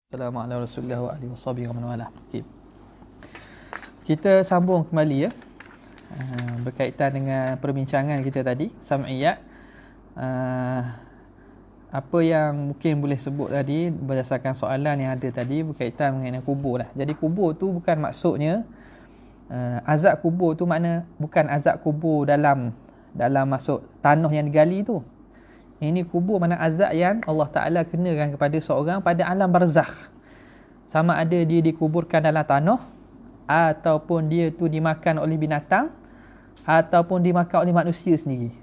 Assalamualaikum warahmatullahi wabarakatuh. Okay. Kita sambung kembali ya, berkaitan dengan perbincangan kita tadi, sam'iyat. Apa yang mungkin boleh sebut tadi berdasarkan soalan yang ada tadi berkaitan dengan kubur lah. Jadi kubur tu bukan maksudnya azab kubur tu, makna bukan azab kubur dalam masuk tanah yang digali tu. Ini kubur mana azab yang Allah Ta'ala kenakan kepada seorang pada alam barzakh. Sama ada dia dikuburkan dalam tanah, ataupun dia tu dimakan oleh binatang, ataupun dimakan oleh manusia sendiri.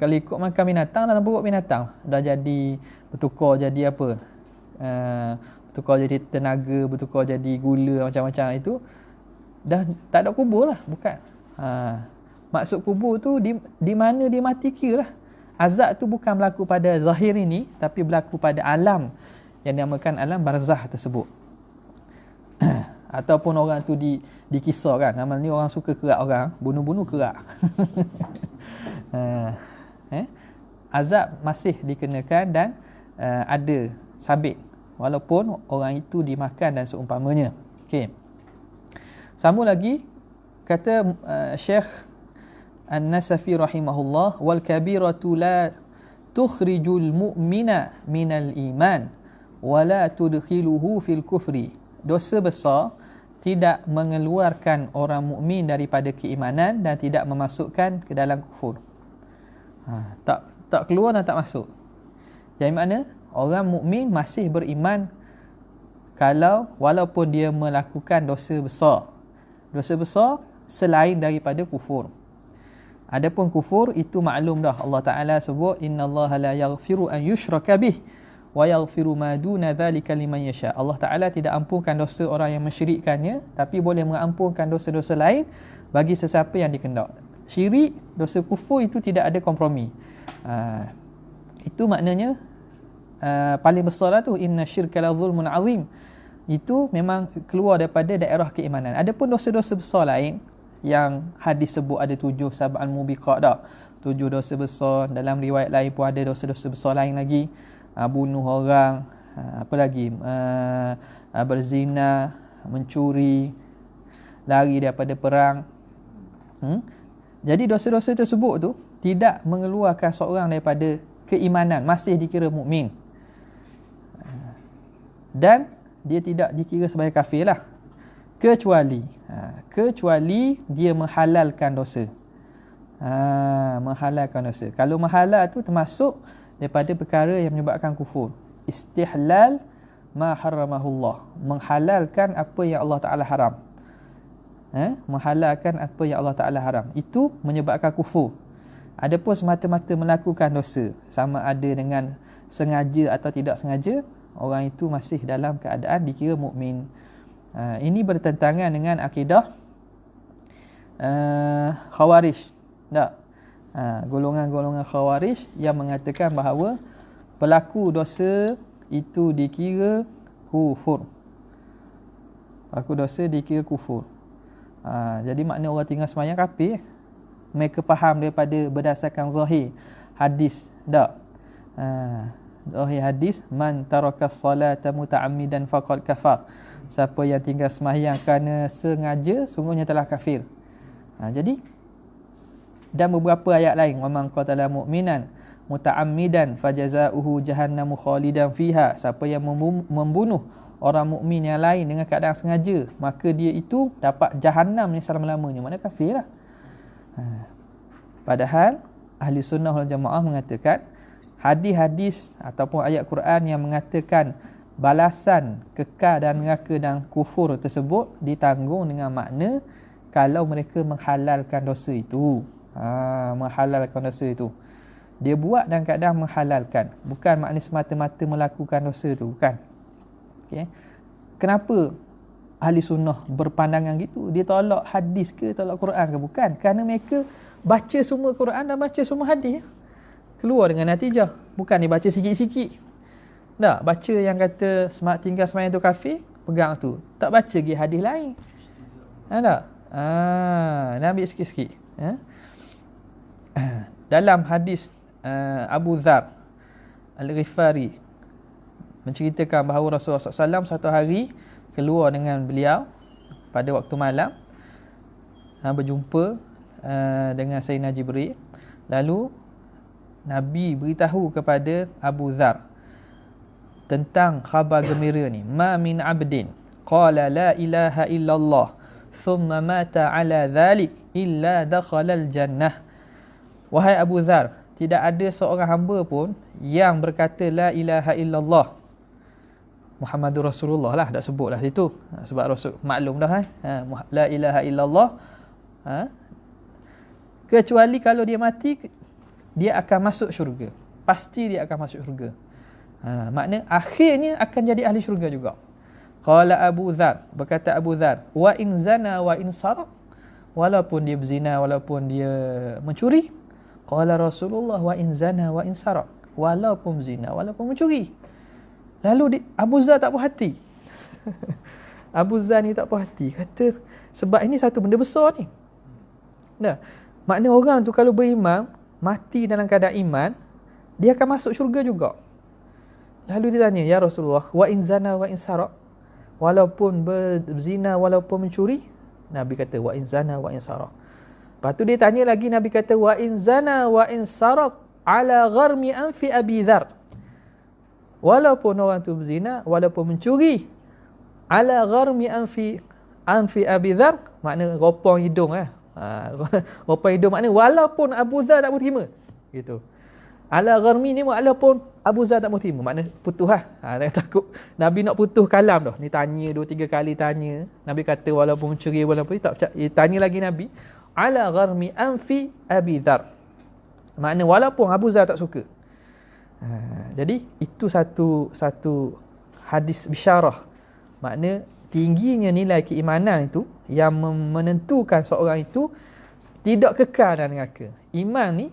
Kalau ikut makan binatang, dalam perut binatang dah jadi, bertukar jadi apa, bertukar jadi tenaga, bertukar jadi gula, macam-macam itu, dah tak ada kubur lah. Bukan. Maksud kubur tu di mana dia mati kira lah. Azab tu bukan berlaku pada zahir ini, tapi berlaku pada alam yang dinamakan alam barzakh tersebut. Ataupun orang tu dikisarkan. Nama ni orang suka kerak orang, bunuh-bunuh kerak. Azab masih dikenakan dan ada sabit, walaupun orang itu dimakan dan seumpamanya. Okey. Sambung lagi, kata Syekh An-Nasafi rahimahullah, wal kabiratu la tukhrijul mu'mina minal iman wala tudkhiluhu fil kufri. Dosa besar tidak mengeluarkan orang mukmin daripada keimanan dan tidak memasukkan ke dalam kufur. Tak keluar dan tak masuk. Jadi makna orang mukmin masih beriman walaupun dia melakukan dosa besar. Dosa besar selain daripada kufur. Adapun kufur itu maklum dah, Allah Ta'ala sebut innallaha la yaghfiru an yushraka bih wa yaghfiru ma duna dzalika liman yasha. Allah Ta'ala tidak ampunkan dosa orang yang mensyirikkannya, tapi boleh mengampunkan dosa-dosa lain bagi sesiapa yang dikehendak. Syirik, dosa kufur itu tidak ada kompromi. Itu maknanya paling besar lah tu, inna syirka la zulmun azim. Itu memang keluar daripada daerah keimanan. Adapun dosa-dosa besar lain yang hadis sebut ada 7 sab'an mubiqat dah. 7 dosa besar. Dalam riwayat lain pun ada dosa-dosa besar lain lagi. Bunuh orang, apa lagi? Berzina, mencuri, lari daripada perang. Jadi dosa-dosa tersebut tu tidak mengeluarkan seorang daripada keimanan, masih dikira mukmin. Dan dia tidak dikira sebagai kafir lah. Kecuali dia menghalalkan dosa. Menghalalkan dosa. Kalau menghalal tu termasuk daripada perkara yang menyebabkan kufur. Istihlal ma harramahullah. Menghalalkan apa yang Allah Ta'ala haram. Menghalalkan apa yang Allah Ta'ala haram. Itu menyebabkan kufur. Adapun semata-mata melakukan dosa, sama ada dengan sengaja atau tidak sengaja, orang itu masih dalam keadaan dikira mukmin. Ini bertentangan dengan akidah Khawarij. Tak? Golongan-golongan Khawarij yang mengatakan bahawa pelaku dosa itu dikira kufur. Pelaku dosa dikira kufur. Jadi makna orang tinggal sembahyang kafir. Mereka faham daripada berdasarkan zahir hadis. Tak? Zahir hadis, man taraka salata muta'ammidan faqad kafar. Siapa yang tinggal sembahyang kerana sengaja, sungguhnya telah kafir. Jadi, dan beberapa ayat lain, wa man qatala mu'minan muta'ammidan fajaza'uhu jahannamu khalidan fiha. Siapa yang membunuh orang mukmin yang lain dengan keadaan sengaja, maka dia itu dapat jahannam yang selama-lamanya. Mana kafir lah. Padahal ahli sunnah wal jamaah mengatakan hadis-hadis ataupun ayat Quran yang mengatakan balasan kekal dan neraka dan kufur tersebut ditanggung dengan makna kalau mereka menghalalkan dosa itu. Menghalalkan dosa itu. Dia buat dan keadaan menghalalkan. Bukan makna semata-mata melakukan dosa itu. Bukan. Okay. Kenapa ahli sunnah berpandangan gitu? Dia tolak hadis ke tolak Quran ke? Bukan. Kerana mereka baca semua Quran dan baca semua hadis. Keluar dengan natijah. Bukan dia baca sikit-sikit. Tak, baca yang kata tinggal sembahyang tu kafir, pegang tu. Tak baca lagi hadis lain. Tak? Dia ambil sikit-sikit. Dalam hadis Abu Dhar Al-Ghifari menceritakan bahawa Rasulullah SAW satu hari keluar dengan beliau pada waktu malam, berjumpa dengan Sayyidina Jibril. Lalu Nabi beritahu kepada Abu Dhar tentang khabar gembira ni. Ma min abdin qala la ilaha illallah thumma mata ala dhalik illa dakhala al-jannah. Wahai Abu Dhar, tidak ada seorang hamba pun yang berkata la ilaha illallah, Muhammadur Rasulullah lah, dah sebut lah situ, sebab Rasul maklum dah la ilaha illallah, kecuali kalau dia mati dia akan masuk syurga, pasti dia akan masuk syurga. Makna akhirnya akan jadi ahli syurga juga. Qala Abu Dhar, berkata Abu Dhar, wa in zana wa in saraq, walaupun dia berzina, walaupun dia mencuri. Qala Rasulullah, wa in zana wa in saraq, walaupun berzina, walaupun mencuri. Lalu Abu Dhar tak puas hati. Abu Dhar ni tak puas hati, kata sebab ini satu benda besar ni. Nah, makna orang tu kalau beriman, mati dalam keadaan iman, dia akan masuk syurga juga. Lalu dia tanya, ya Rasulullah, wa in zana wa in saraq, walaupun berzina, walaupun mencuri. Nabi kata wa in zana wa in saraq. Lepas tu dia tanya lagi, Nabi kata wa in zana wa in saraq ala gharmi anfi Abi Dhar. Walaupun orang tu berzina, walaupun mencuri, ala gharmi anfi Abi Dhar, makna ropong hidung ropong hidung, makna walaupun Abu Dhar tak mau terima, gitu. Ala gharmi ni walaupun Abu Dhar tak mau terima, makna putus takut Nabi nak putus kalam dah. Ni tanya 2-3 kali tanya. Nabi kata walaupun mencuri, walaupun tak percaya. Tanya lagi Nabi, ala gharmi anfi Abi Dhar, makna walaupun Abu Dhar tak suka. Jadi itu satu hadis bisyarah, makna tingginya nilai keimanan itu yang menentukan seorang itu tidak kekal dalam neraka. Iman ni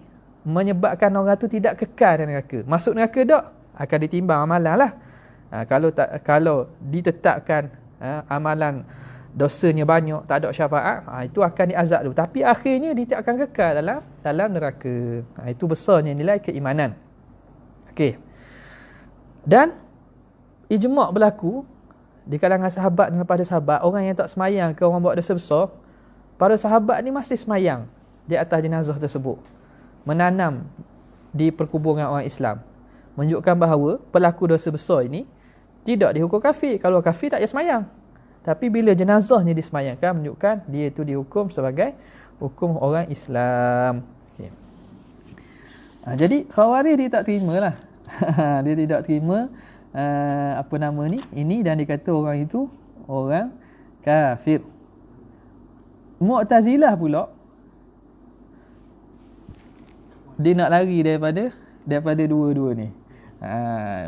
menyebabkan orang tu tidak kekal dalam neraka. Masuk neraka tak? Akan ditimbang amalan lah. Kalau ditetapkan amalan dosanya banyak, tak ada syafaat, itu akan diazab dulu. Tapi akhirnya dia tak akan kekal dalam neraka. Itu besarnya nilai keimanan. Okey. Dan ijma' berlaku di kalangan sahabat dan pada sahabat, orang yang tak semayang ke orang buat dosa besar, para sahabat ni masih semayang di atas jenazah tersebut, menanam di perkuburan orang Islam, menunjukkan bahawa pelaku dosa besar ini tidak dihukum kafir. Kalau kafir tak payah semayang. Tapi bila jenazahnya disemayangkan, menunjukkan dia itu dihukum sebagai hukum orang Islam. Okay. Jadi Khawarij dia tak terima lah. Dia tidak terima ini, dan dia kata orang itu orang kafir. Mu'tazilah pula, dia nak lari daripada dua-dua ni.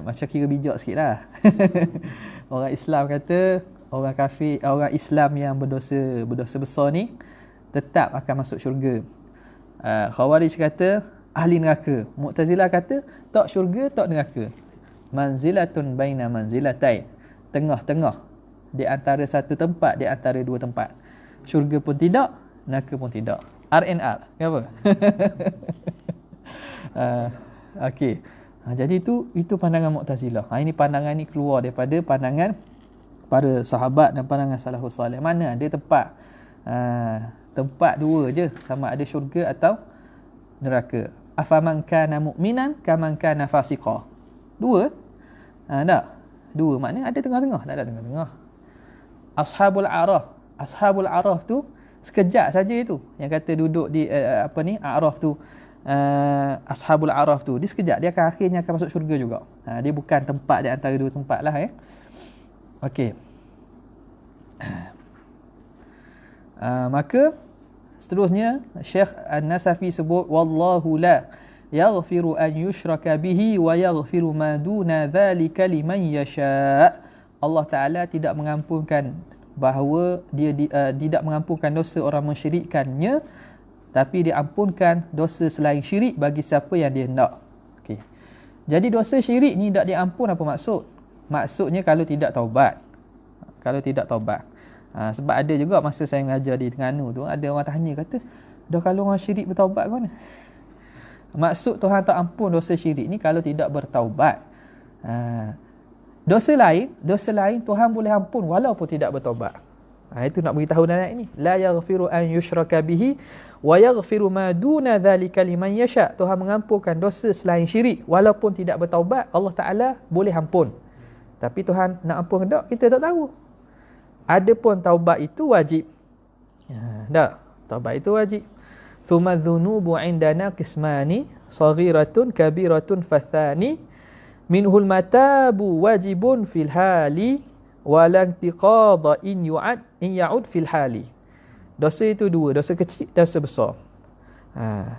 Macam kira bijak sikit lah. Orang Islam kata orang kafir, orang Islam yang berdosa besar ni tetap akan masuk syurga. Khawarij kata ahli neraka. Mu'tazilah kata tak syurga, tak neraka. Manzilatun baina manzilatain, tengah-tengah di antara satu tempat, di antara dua tempat. Syurga pun tidak, neraka pun tidak. RNR, apa? Okey. Jadi itu pandangan Mu'tazilah. Ini pandangan ni keluar daripada pandangan para sahabat dan pandangan salafus salih. Mana ada tempat dua je, sama ada syurga atau neraka. Afaman kana mu'minan kaman kana fasiqa. Dua? Tak. Dua maknanya ada tengah-tengah, tak ada tengah-tengah. Ashabul A'raf tu sekejap saja itu. Yang kata duduk di A'raf tu, Ashabul A'raf tu, dia sekejap, dia akhirnya akan masuk syurga juga. Dia bukan tempat di antara dua tempat lah. Okey. Maka seterusnya Syekh An-Nasafi sebut, wallahu la yaghfiru an yushraka bihi wa yaghfiru ma duna dhalika liman yasha'. Allah Taala tidak mengampunkan bahawa dia tidak mengampunkan dosa orang mensyirikkannya, tapi diampunkan dosa selain syirik bagi siapa yang dia nak. Okey. Jadi dosa syirik ni tak diampun, apa maksud? Maksudnya kalau tidak taubat. Sebab ada juga masa saya mengajar di Terengganu tu, ada orang tanya, kata, dah kalau orang syirik bertaubat ke mana? Maksud Tuhan tak ampun dosa syirik ni kalau tidak bertaubat. dosa lain Tuhan boleh ampun walaupun tidak bertaubat. Itu nak beritahu dalam ayat ini. La yaghfiru an yushraka bihi wa yaghfiru ma duna dhalika liman yasha. Tuhan mengampunkan dosa selain syirik walaupun tidak bertaubat, Allah Taala boleh ampun. Tapi Tuhan nak ampun tak, kita tak tahu. Adapun taubat itu wajib. Tak, taubat itu wajib. Thumma dhunubu indana qismani saghiratun kabiratun fathani minhul matabu wajibun fil hali wala intiqadha in ya'ud fil hali. Dosa itu dua, dosa kecil, dosa besar.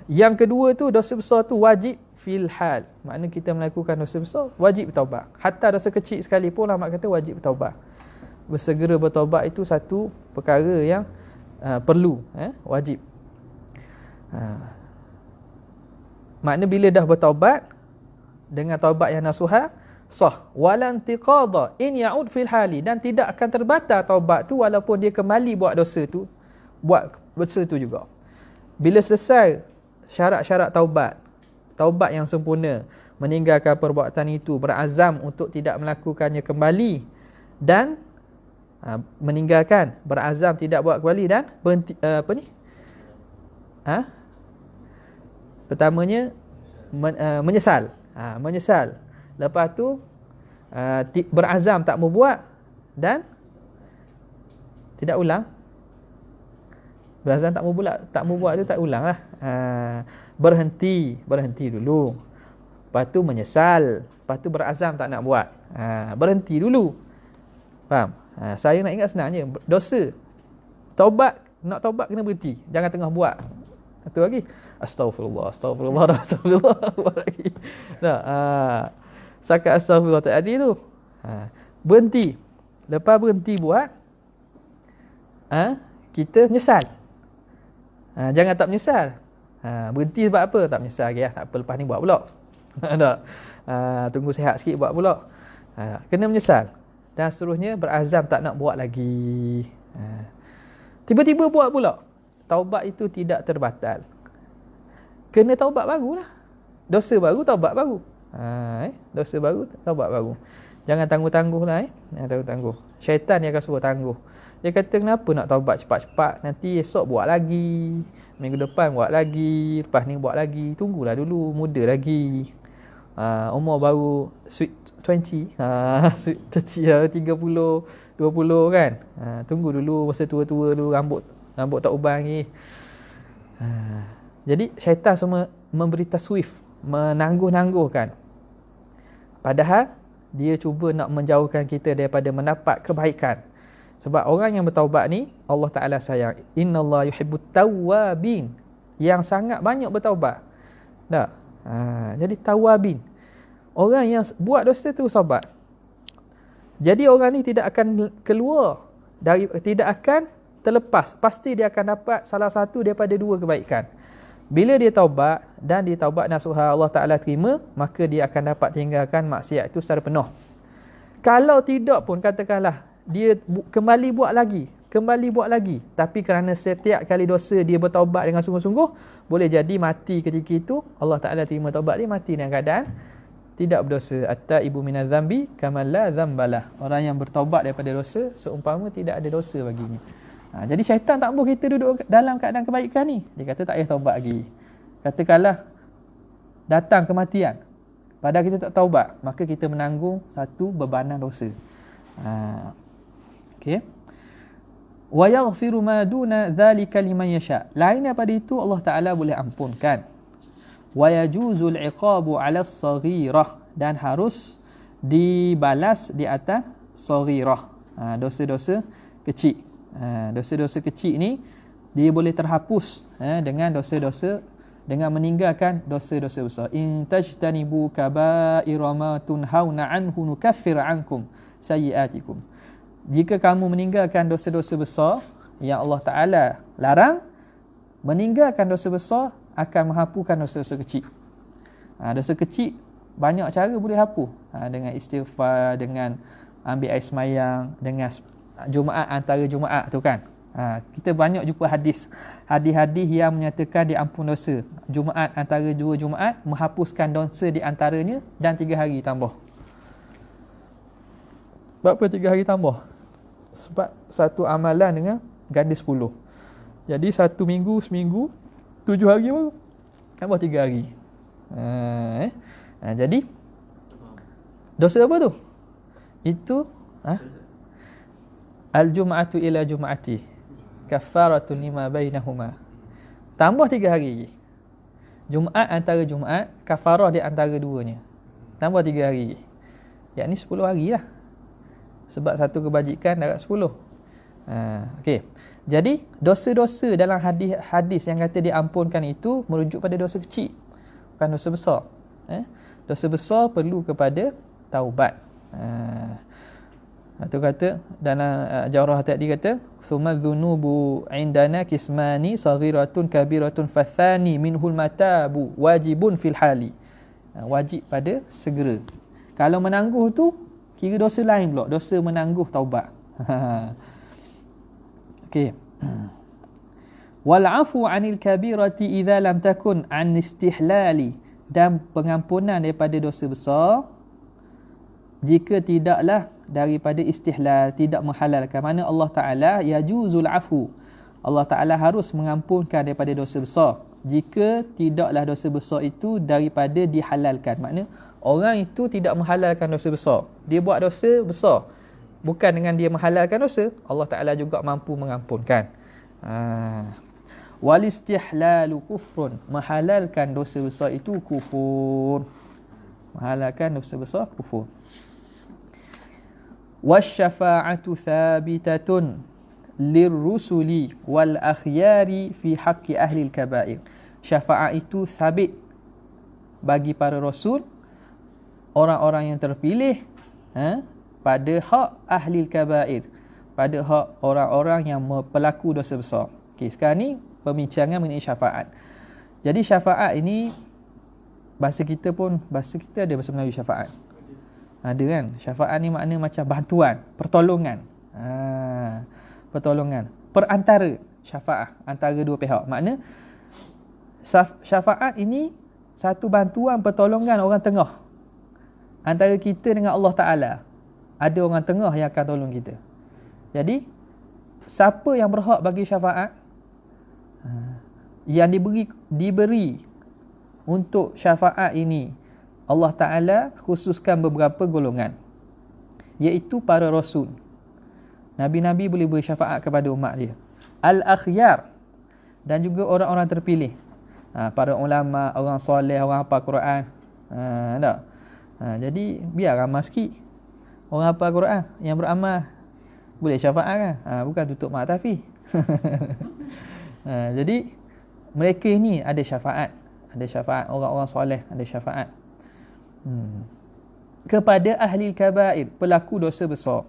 Yang kedua tu, dosa besar tu wajib fil hal. Maknanya kita melakukan dosa besar wajib bertaubat. Hatta dosa kecil sekalipun ulama kata wajib bertaubat. Bersegera bertaubat itu satu perkara yang perlu, wajib. Maknanya bila dah bertaubat dengan taubat yang nasuha, sah. Walan tiqadha in ya'ud fil hali, dan tidak akan terbatal taubat tu walaupun dia kembali buat dosa tu juga. Bila selesai syarat-syarat taubat yang sempurna, meninggalkan perbuatan itu, berazam untuk tidak melakukannya kembali, dan meninggalkan, berazam tidak buat kembali, dan berhenti, pertamanya menyesal. Menyesal. Lepas tu berazam tak mau buat dan tidak ulang. Berazam tak mau buat tu tak ulang lah. Berhenti dulu. Lepas tu menyesal. Lepas tu berazam tak nak buat. Berhenti dulu. Faham? Saya nak ingat senangnya, dosa nak taubat kena berhenti. Jangan tengah buat. Satu lagi, astagfirullah buat lagi. Sakat astagfirullah tak ada tu. Berhenti. Lepas berhenti buat, kita menyesal. Jangan tak menyesal. Berhenti sebab apa? Tak menyesal lagi lah. Tak apa, lepas ni buat pula. Tak. Tunggu sihat sikit buat pula. Kena menyesal. Dan seterusnya berazam tak nak buat lagi. Tiba-tiba buat pula. Taubat itu tidak terbatal. Kena taubat barulah. Dosa baru, taubat baru. Dosa baru, taubat baru. Jangan tangguh-tangguh lah. Jangan tangguh-tangguh. Syaitan dia akan suruh tangguh. Dia kata kenapa nak taubat cepat-cepat, nanti esok buat lagi, minggu depan buat lagi, lepas ni buat lagi. Tunggulah dulu, muda lagi. Umur baru sweet 20, sweet 30, 30, 20 kan. Tunggu dulu masa tua-tua dulu, rambut tak ubah lagi. Jadi syaitan semua memberi taswif, menangguh-nangguhkan. Padahal dia cuba nak menjauhkan kita daripada mendapat kebaikan. Sebab orang yang bertaubat ni Allah Ta'ala sayang. Innallaha yuhibbut tawwabin, yang sangat banyak bertaubat. Tak? Jadi tawwabin, orang yang buat dosa tu taubat. Jadi orang ni tidak akan keluar dari, tidak akan terlepas, pasti dia akan dapat salah satu daripada dua kebaikan. Bila dia taubat dan dia taubat nasuha, Allah Ta'ala terima, maka dia akan dapat tinggalkan maksiat itu secara penuh. Kalau tidak pun, katakanlah dia kembali buat lagi, tapi kerana setiap kali dosa dia bertaubat dengan sungguh-sungguh, boleh jadi mati ketika itu Allah Ta'ala terima taubat dia, mati dalam keadaan tidak berdosa. At-taibu minadz dzambi kaman la dzambalah. Orang yang bertaubat daripada dosa seumpama tidak ada dosa baginya. Jadi syaitan tak mahu kita duduk dalam keadaan kebaikan ni. Dia kata tak payah taubat lagi. Katakanlah datang kematian, padahal kita tak taubat, maka kita menanggung satu bebanan dosa. Okey. Wa yaghfiru ma duna dzalika liman yasha. Lain daripada itu Allah Taala boleh ampunkan. Wa yajuzul iqabu 'ala as-saghirah, dan harus dibalas di atas saghirah. Dosa-dosa kecil. Dosa-dosa kecil ni dia boleh terhapus dengan dosa-dosa, dengan meninggalkan dosa-dosa besar. In tajtanibu kaba'ira ma tunhauna anhu nukaffir ankum sayyi'atikum. Jika kamu meninggalkan dosa-dosa besar yang Allah Ta'ala larang, meninggalkan dosa besar akan menghapuskan dosa-dosa kecil. Dosa kecil banyak cara boleh hapus. Dengan istighfar, dengan ambil air semayang, dengan Jumaat, antara Jumaat tu kan. Kita banyak jumpa hadis yang menyatakan diampun dosa. Jumaat, antara dua Jumaat menghapuskan dosa di antaranya, dan 3 hari tambah. Berapa 3 hari tambah? Sebab satu amalan dengan ganda 10. Jadi 1 minggu, seminggu, 7 hari baru tambah 3 hari. Jadi dosa apa tu? Itu al-jum'atu ila jum'ati kafaratun lima bainahuma. Tambah 3 hari. Jumaat antara Jumaat, kafarah di antara duanya. Tambah 3 hari. Yakni 10 hari lah. Sebab satu kebajikan darat 10. Okey. Jadi dosa-dosa dalam hadis yang kata diampunkan itu merujuk pada dosa kecil, bukan dosa besar. Dosa besar perlu kepada taubat. Itu kata dalam Jawrah tadi kata thumma dhunubu indana kismani saghiratun kabiratun fathani minhul matabu wajibun fil hali. Wajib pada segera. Kalau menangguh tu kira dosa lain pula, dosa menangguh taubat. Okey. Wal afu 'anil kabirati idza lam takun 'an istihlali, dan pengampunan daripada dosa besar jika tidaklah daripada istihlal, tidak menghalalkan. Mana Allah Taala yajuzul afu, Allah Taala harus mengampunkan daripada dosa besar jika tidaklah dosa besar itu daripada dihalalkan. Makna orang itu tidak menghalalkan dosa besar, dia buat dosa besar, bukan dengan dia menghalalkan dosa, Allah Ta'ala juga mampu mengampunkan. Wal istihlalu kufrun, menghalalkan dosa besar itu kufur. Menghalalkan dosa besar kufur. Wasyafa'atu thabitatun lirrusuli wal akhyari fi haqqi ahli al-kaba'ir. Syafaat itu sabit bagi para rasul, orang-orang yang terpilih, pada hak ahli al-kaba'ir, pada hak orang-orang yang pelaku dosa besar. Okey, sekarang ni pembincangan mengenai syafaat. Jadi syafaat ini bahasa kita ada bahasa Melayu syafaat. Ada kan? Syafaat ni makna macam bantuan, pertolongan. Pertolongan, perantara syafaat antara dua pihak. Makna syafaat ini satu bantuan pertolongan orang tengah antara kita dengan Allah Ta'ala. Ada orang tengah yang akan tolong kita. Jadi siapa yang berhak bagi syafaat, yang diberi untuk syafaat ini, Allah Ta'ala khususkan beberapa golongan, iaitu para rasul. Nabi-Nabi boleh beri syafaat kepada umat dia. Al-akhyar, dan juga orang-orang terpilih. Para ulama, orang soleh, orang hafal Quran. Tak? Jadi biar ramai sikit orang hafal Quran yang beramal, boleh syafaat kan? Bukan tutup mata tafi. Jadi mereka ini ada syafaat. Ada syafaat orang-orang soleh, ada syafaat. Kepada ahli kabair, pelaku dosa besar.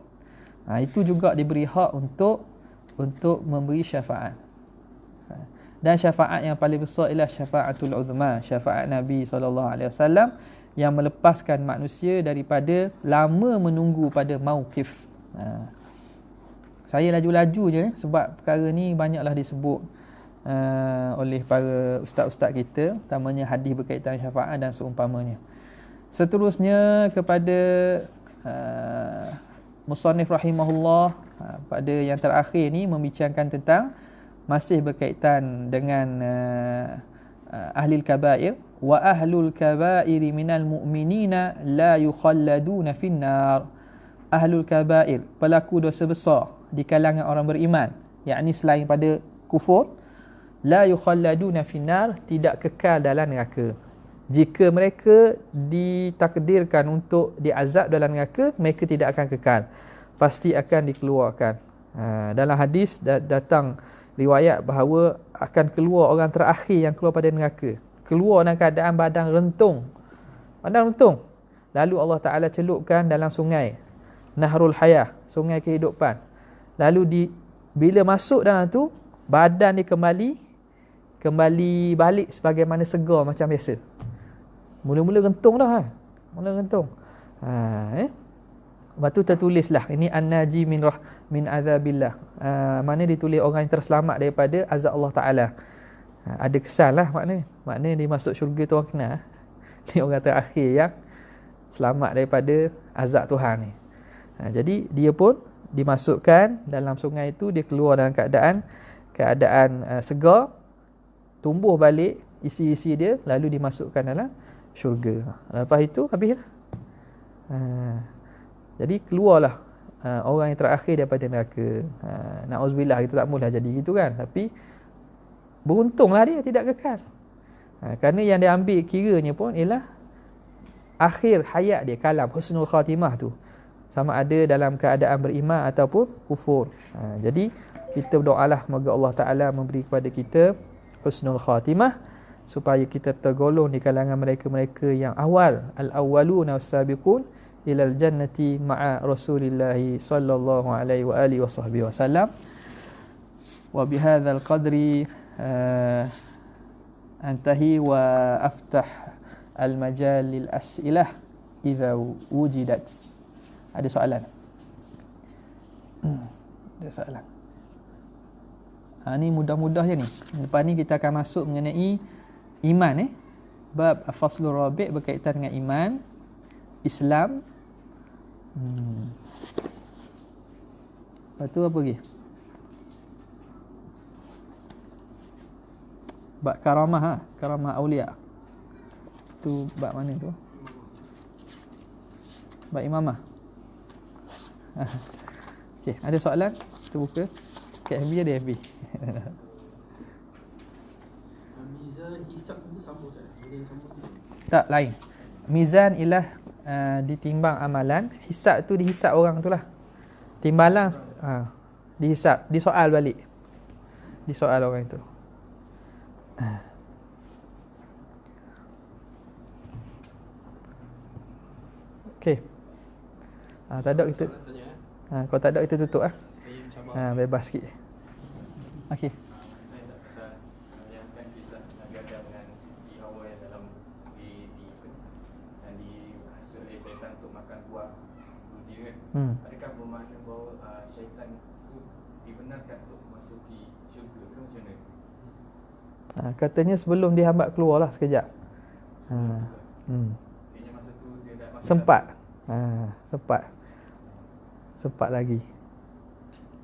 Itu juga diberi hak untuk memberi syafaat. Dan syafaat yang paling besar ialah syafaatul uzma, syafaat Nabi SAW yang melepaskan manusia daripada lama menunggu pada mauqif. Saya laju-laju je sebab perkara ni banyaklah disebut oleh para ustaz-ustaz kita, utamanya hadis berkaitan syafaat dan seumpamanya. Seterusnya kepada musannif rahimahullah, pada yang terakhir ni membincangkan tentang masih berkaitan dengan ahlul kabair. Wa ahlul kabair minal mu'minina la yukhalladuna finnar. Ahlul kabair, pelaku dosa besar di kalangan orang beriman, yakni selain pada kufur, la yukhalladuna finnar, tidak kekal dalam neraka. Jika mereka ditakdirkan untuk diazab dalam neraka, mereka tidak akan kekal, pasti akan dikeluarkan. Dalam hadis datang riwayat bahawa akan keluar orang terakhir yang keluar pada neraka, keluar dalam keadaan badan rentung. Lalu Allah Ta'ala celupkan dalam sungai Nahrul Hayah, sungai kehidupan. Lalu bila masuk dalam tu, badan dia kembali balik sebagaimana segar macam biasa. Mula-mula rentung dah. Lepas tu tertulislah ini an-naji min azabillah. Mana ditulis orang yang terselamat daripada azab Allah Ta'ala. Ada kesan lah makna dia masuk syurga tu orang kenal. Ni orang terakhir yang selamat daripada azab Tuhan ni. Jadi dia pun dimasukkan dalam sungai itu, dia keluar dalam keadaan segar, tumbuh balik isi-isi dia, lalu dimasukkan dalam syurga. Lepas itu habis. Jadi keluarlah orang yang terakhir daripada neraka. Na'udzubillah, kita tak maulah jadi gitu kan, tapi beruntunglah dia tidak kekal. Kerana yang dia ambil kiranya pun ialah akhir hayat dia, kalam husnul khatimah tu, sama ada dalam keadaan beriman ataupun kufur. Jadi kita berdoalah moga Allah Ta'ala memberi kepada kita husnul khatimah, supaya kita tergolong di kalangan mereka-mereka yang awal, al-awwaluna was-sabiqun ilal jannati ma'a Rasulillah sallallahu alaihi wa alihi wasallam. Wa bihadzal qadri antahi wa aftah al-majal lil as'ilah idza wujidat. Ada soalan? Ada soalan. Ni mudah-mudah je ni. Lepas ni kita akan masuk mengenai iman bab faslur rabi' berkaitan dengan iman, Islam. Lepas tu apa lagi? Bab karamah, karamah aulia. Tu bab mana tu? Bab imamah. Okey, ada soalan? Kita buka. Kat FB ada FB. Mizan hisab tu sama tak? Tak, lain. Mizan ialah ditimbang amalan, hisab tu dihisab orang tu lah. Timbalan dihisab, disoal balik. Disoal orang itu. Okey. Tak ada kita. Kalau tak ada kita tutup bebas sikit. Okey. Adakah bermakna bahawa syaitan itu dibenarkan untuk masuki syurga ke macam mana? Katanya sebelum dia hambat keluar lah sekejap. Kayaknya masa tu dia dah sempat. Sempat lagi.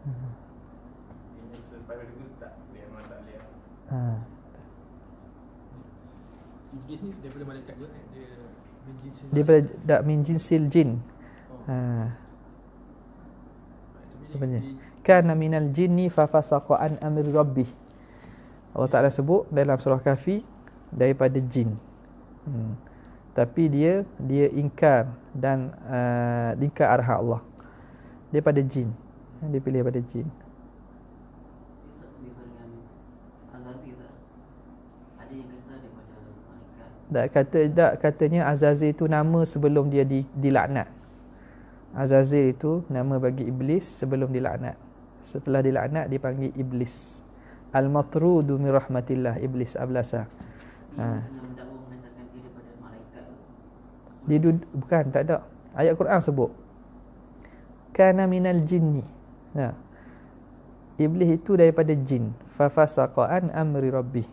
Kayaknya sempat lagi tu tak, dia memang tak lihat. Iblis ni daripada malaikat ke? Dia min jinsil jin. Apa ni? Kana minal jinni fa fasaqa an amri rabbih. Allah Ta'ala sebut dalam surah Kahfi daripada jin. Tapi dia ingkar dan ingkar arahan Allah. Daripada jin. Dia pilih daripada jin. Katanya Azazil itu nama sebelum dia dilaknat. Azazil itu nama bagi iblis sebelum dilaknat. Setelah dilaknat dipanggil iblis. Al-matrudu min rahmatillah, iblis ablasa. Dia bukan, tak ada. Ayat Quran sebut kana minal jinni. Iblis itu daripada jin. Fa fasaqa an amri rabbih.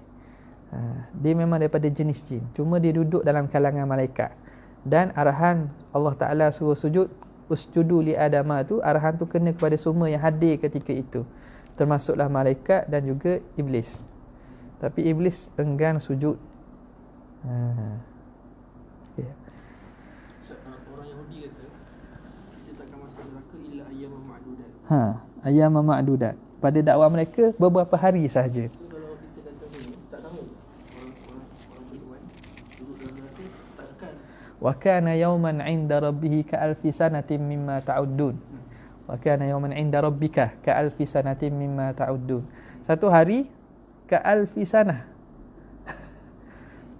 Dia memang daripada jenis jin, cuma dia duduk dalam kalangan malaikat. Dan arahan Allah Ta'ala suruh sujud, usjudu li adama tu, arahan tu kena kepada semua yang hadir ketika itu, termasuklah malaikat dan juga iblis. Tapi iblis enggan sujud. Okay. Orang Yahudi kata dia takkan masuk neraka illa ayyaman ma'dudat. Ayyaman ma'dudat. Pada dakwah mereka beberapa hari sahaja. Kalau kita kata ni tak tahu orang beriman duduk dalam neraka tak kekal. Wa kana yawman 'inda rabbih ka alfi sanatin mimma ta'uddun. Wa kana yawman 'inda rabbika ka alfi sanatin mimma ta'uddun. Satu hari ka alfi sanah.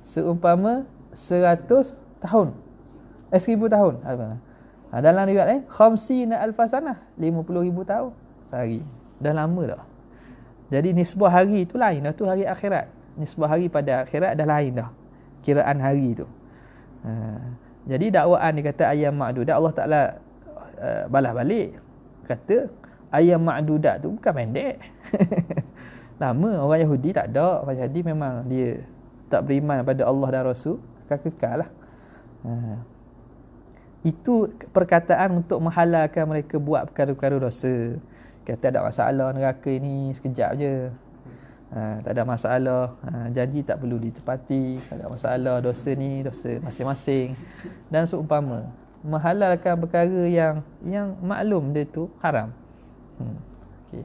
Seumpama 100 tahun. 1000 tahun. Dalam riwayat lain khamsina alfa sanah, 50,000 tahun sehari. Dah lama dah. Jadi nisbah hari tu lain dah, tu hari akhirat. Nisbah hari pada akhirat dah lain dah, kiraan hari tu. Jadi dakwaan dia kata ayyam ma'dudat, Allah Ta'ala balas balik kata ayyam ma'dudat tu bukan pendek. Lama. Orang Yahudi tak ada. Orang Yahudi memang dia tak beriman pada Allah dan Rasul, akan kekal lah. Itu perkataan untuk menghalalkan mereka buat perkara-perkara dosa. Kata tak ada masalah neraka ini sekejap je. Tak ada masalah. Janji tak perlu ditepati. Tak ada masalah, dosa ni dosa masing-masing. Dan seumpama menghalalkan perkara yang maklum dia tu haram. Okey.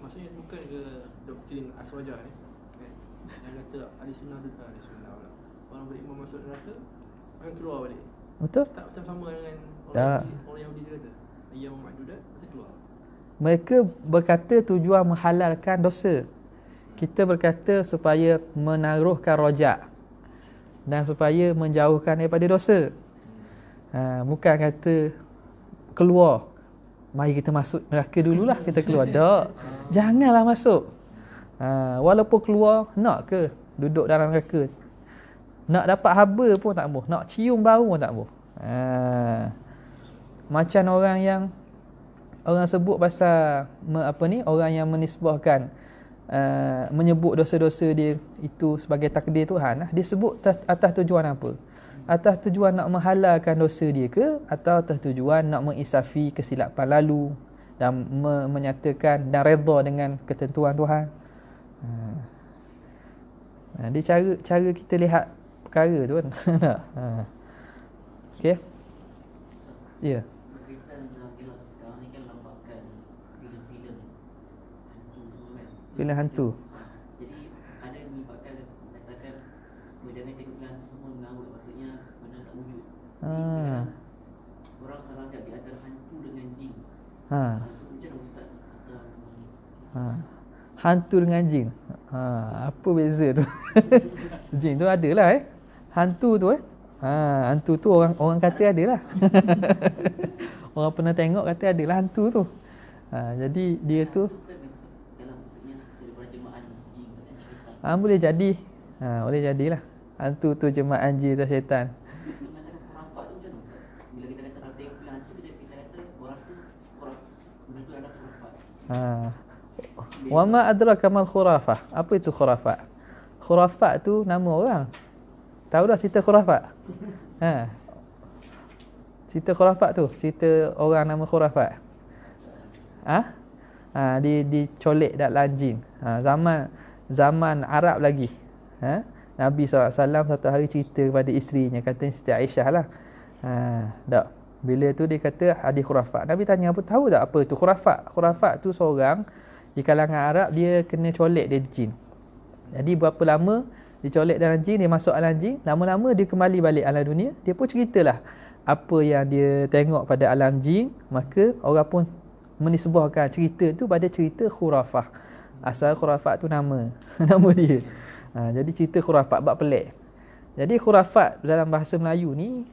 Maksudnya bukan ke doktrin aswaja yang kata ahli sunnah pula. Orang beriman masuk neraka, akan keluar balik. Betul? Tak macam sama dengan Tak. orang Yahudi dia kata. Yang ma'dudat mesti keluar. Mereka berkata tujuan menghalalkan dosa. Kita berkata supaya menaruhkan rojak dan supaya menjauhkan daripada dosa. Bukan kata keluar, mari kita masuk neraka dululah, kita keluar. Tak, janganlah masuk. Walaupun keluar, nak ke duduk dalam neraka? Nak dapat haba pun tak boleh, nak cium bau pun tak boleh. Macam orang sebut pasal orang yang menisbahkan menyebut dosa-dosa dia itu sebagai takdir Tuhan. Dia sebut atas tujuan apa? Atas tujuan nak menghalalkan dosa dia ke, atau atas tujuan nak mengisafi kesilapan lalu dan menyatakan dan redha dengan ketentuan Tuhan. Dia cara kita lihat perkara tu kan. Okey. Ya. Berkaitan dengan sekarang ni kan nampakkan filem-filem hantu semua kan. Filem hantu. Jadi ada yang menyebabkan mengatakan jangan tengok filem hantu semua mengarut, maksudnya benda tak wujud. Orang salah anggap di antara hantu dengan jin. Macam mana Ustaz Hantu dengan jin. Apa beza tu? Jin tu adalah hantu tu hantu tu orang kata adalah. Orang pernah tengok kata adalah hantu tu. Jadi dia tu boleh jadi. Boleh jadilah. Hantu tu jemaah jin atau syaitan. Bila kita kata kalau tengok filem hantu, kita kata orang tu benda tu adalah khurafat. Wa ma adraka mal khurafah. Apa itu khurafat? Khurafat tu nama orang. Tahu dah cerita khurafat? Cerita khurafat tu, cerita orang nama khurafat. Dicolek dalam jin. Zaman Arab lagi. Nabi SAW satu hari cerita kepada isterinya, kata Siti Aisyah lah. Bila tu dia kata hadis khurafat. Nabi tanya, apa tahu tak apa itu khurafat? Khurafat tu seorang di kalangan Arab, dia kena colek dia jin. Jadi berapa lama dicolek dalam jin, dia masuk alam jin, lama-lama dia kembali balik alam dunia, dia pun ceritalah apa yang dia tengok pada alam jin, maka orang pun menisbahkan cerita tu pada cerita khurafah. Asal khurafat tu nama dia. Jadi cerita khurafat bab pelik. Jadi khurafat dalam bahasa Melayu ni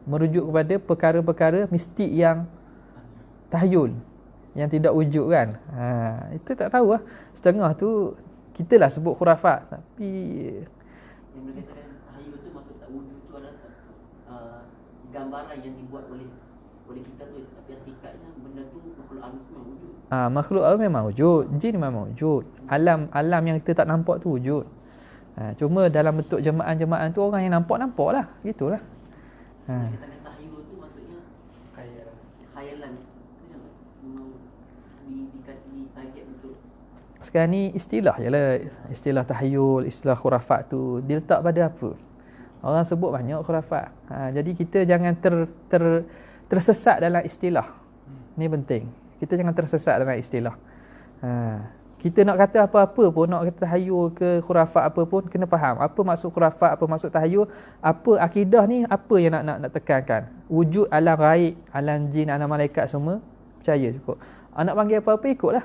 merujuk kepada perkara-perkara mistik yang tahyul, yang tidak wujud kan. Itu tak tahu lah. Setengah tu kita lah sebut khurafat, tapi yang berkaitan tahyul tu maksud tak wujud tu adalah gambaran yang dibuat oleh kita tu, tapi hakikatnya benda tu makhluk halus memang wujud. Makhluk halus memang wujud, jin memang wujud. Alam yang kita tak nampak tu wujud. Cuma dalam bentuk jemaah-jemaah tu orang yang nampak lah, gitulah. Kita kata tahyul tu maksudnya khayalan. Ditarget untuk sekarang ni istilah je lah. Istilah tahyul, istilah khurafat tu diletak pada apa? Orang sebut banyak khurafat. Jadi kita jangan tersesat dalam istilah. Ni penting. Kita jangan tersesat dalam istilah. Kita nak kata apa-apa pun, nak kata tahyul ke khurafat apa pun, kena faham apa maksud khurafat, apa maksud tahyul, apa akidah ni, apa yang nak tekankan. Wujud alam gaib, alam jin, alam malaikat semua, percaya cukup. Nak panggil apa-apa ikutlah.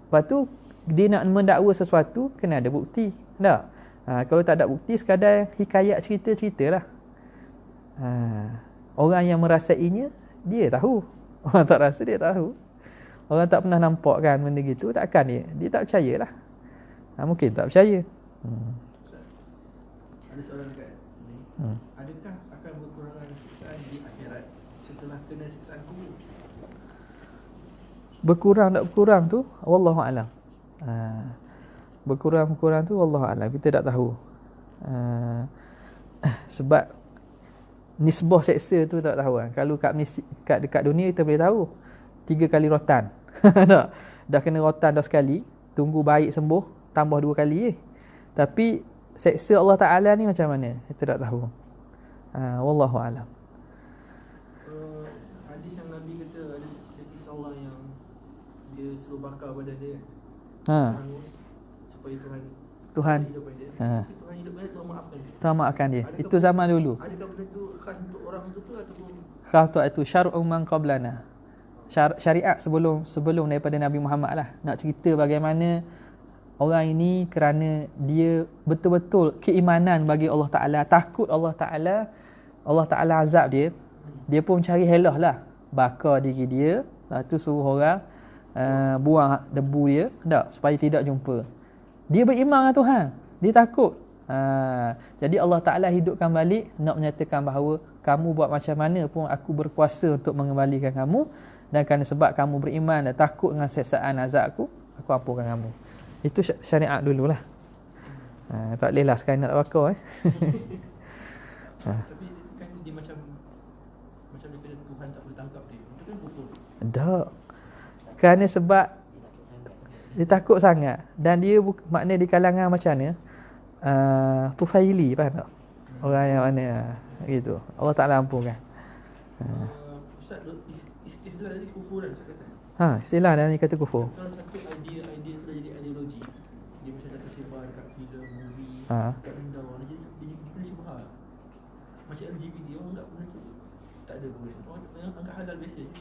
Lepas tu dia nak mendakwa sesuatu, kena ada bukti. Tak? Kalau tak ada bukti, sekadar hikayat cerita-ceritalah. Orang yang merasainya, dia tahu. Orang tak rasa, dia tahu. Orang tak pernah nampak kan benda gitu, takkan dia tak percayalah. Mungkin tak percaya. Ada soalan dekat ni. Adakah akan berkurangan siksaan di akhirat setelah kena siksaan kubur? Berkurang tak berkurang tu wallahu alam. Berkurang tu wallahu alam, kita tak tahu. Sebab nisbah seksa tu tak tahu kan. Kalau dekat dunia kita boleh tahu 3 kali rotan. Tak? Dah kena rotan dah sekali, tunggu baik sembuh, tambah 2 kali Tapi seksa Allah Ta'ala ni macam mana? Kita tak tahu. Wallahu alam. Hadis yang Nabi kata ada seorang yang dia suruh bakar badan dia supaya Tuhan hidupkan dia. Tuhan hidupkan dia, Tuhan maafkan dia. Tuhan maafkan dia. Adakah Itu zaman dulu. Adakah benda tu khas untuk orang itu ke ataupun Khas itu syar'u man qablana. Syariat sebelum daripada Nabi Muhammad lah. Nak cerita bagaimana orang ini kerana dia betul-betul keimanan bagi Allah Ta'ala, takut Allah Ta'ala azab dia, dia pun cari helah lah, bakar diri dia, lepas tu suruh orang buang debu dia, supaya tidak jumpa. Dia beriman dengan Tuhan, dia takut. Jadi Allah Ta'ala hidupkan balik, nak menyatakan bahawa kamu buat macam mana pun aku berkuasa untuk mengembalikan kamu, dan kerana sebab kamu beriman dan takut dengan siksaan azab aku ampunkan kamu. Itu syariat dululah. Tak boleh lah sekarang nak bakar Tapi kan dia macam daripada Tuhan tak boleh tangkap dia. Itu kan kufur. Tak. Kerana sebab dia takut sangat, dan dia makna di kalangan macam mana? Tufaili, faham tak? Orang yang mana gitu. Allah Ta'ala ampunkan. Ustaz, istilah tadi kufur kan Ustaz kata? Istilah dah ni kata kufur. Kalau satu idea tu dah jadi ideologi, dia macam dah tersebar dekat filem, movie, dekat benda orang, dia kena syubhat. Macam LGBT, orang tak benda tu tak ada pun. Orang anggap halal biasa je.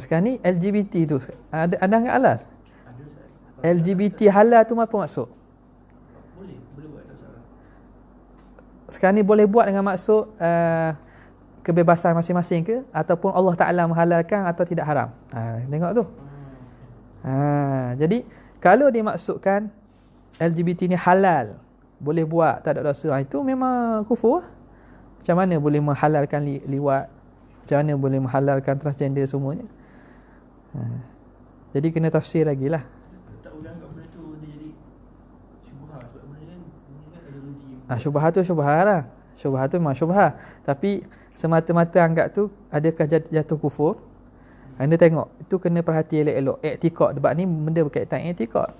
Sekarang ni LGBT tu ada anggap halal? Ada Ustaz. LGBT halal tu apa maksud? Boleh buat, tak salah. Sekarang ni boleh buat dengan maksud kebebasan masing-masing ke, ataupun Allah Ta'ala menghalalkan atau tidak haram. Tengok tu. Jadi kalau dimaksudkan LGBT ni halal, boleh buat, tak ada dosa, itu memang kufur. Macam mana boleh menghalalkan liwat? Macam mana boleh menghalalkan transgender semuanya? Jadi kena tafsir lagi lah. Tak boleh anggap benda tu dia jadi syubhat, sebab benda kan ideologi. Syubhat tu syubhat lah. Syubhat tu memang syubhat. Tapi semata-mata anggap tu adakah jatuh kufur? Anda tengok, itu kena perhati elok-elok. Iktikad, sebab ni benda berkaitan iktikad.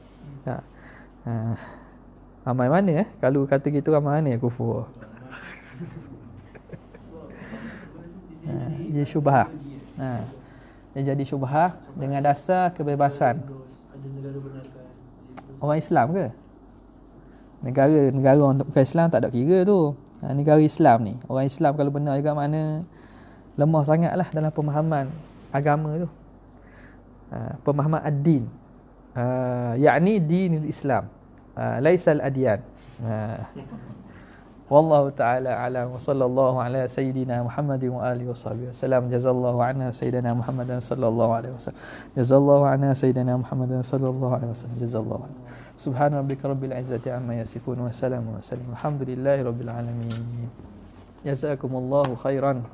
Ramai mana kalau kata gitu, ramai mana yang kufur? Dia syubhat. Dia jadi syubhat dengan dasar kebebasan. Ada negara benarkan Orang Islam ke? Negara orang bukan Islam tak ada kira tu. Negara Islam ni, orang Islam kalau benar juga mana lemah sangatlah dalam pemahaman agama tu. Pemahaman ad-din. Yakni dinul Islam. Laisal adyan. Wallahu ta'ala alam wa sallallahu ala sayyidina Muhammadin wa alihi washabihi wasallam. Jazallahu anna sayyidina Muhammadan sallallahu alaihi wasallam. Jazallahu anna sayyidina Muhammadan sallallahu alaihi wasallam. Jazallahu anna. Subhana rabbika rabbil izzati amma yasifun wa salamun alhamdulillahi rabbil alamin. Jazakumullahu khairan.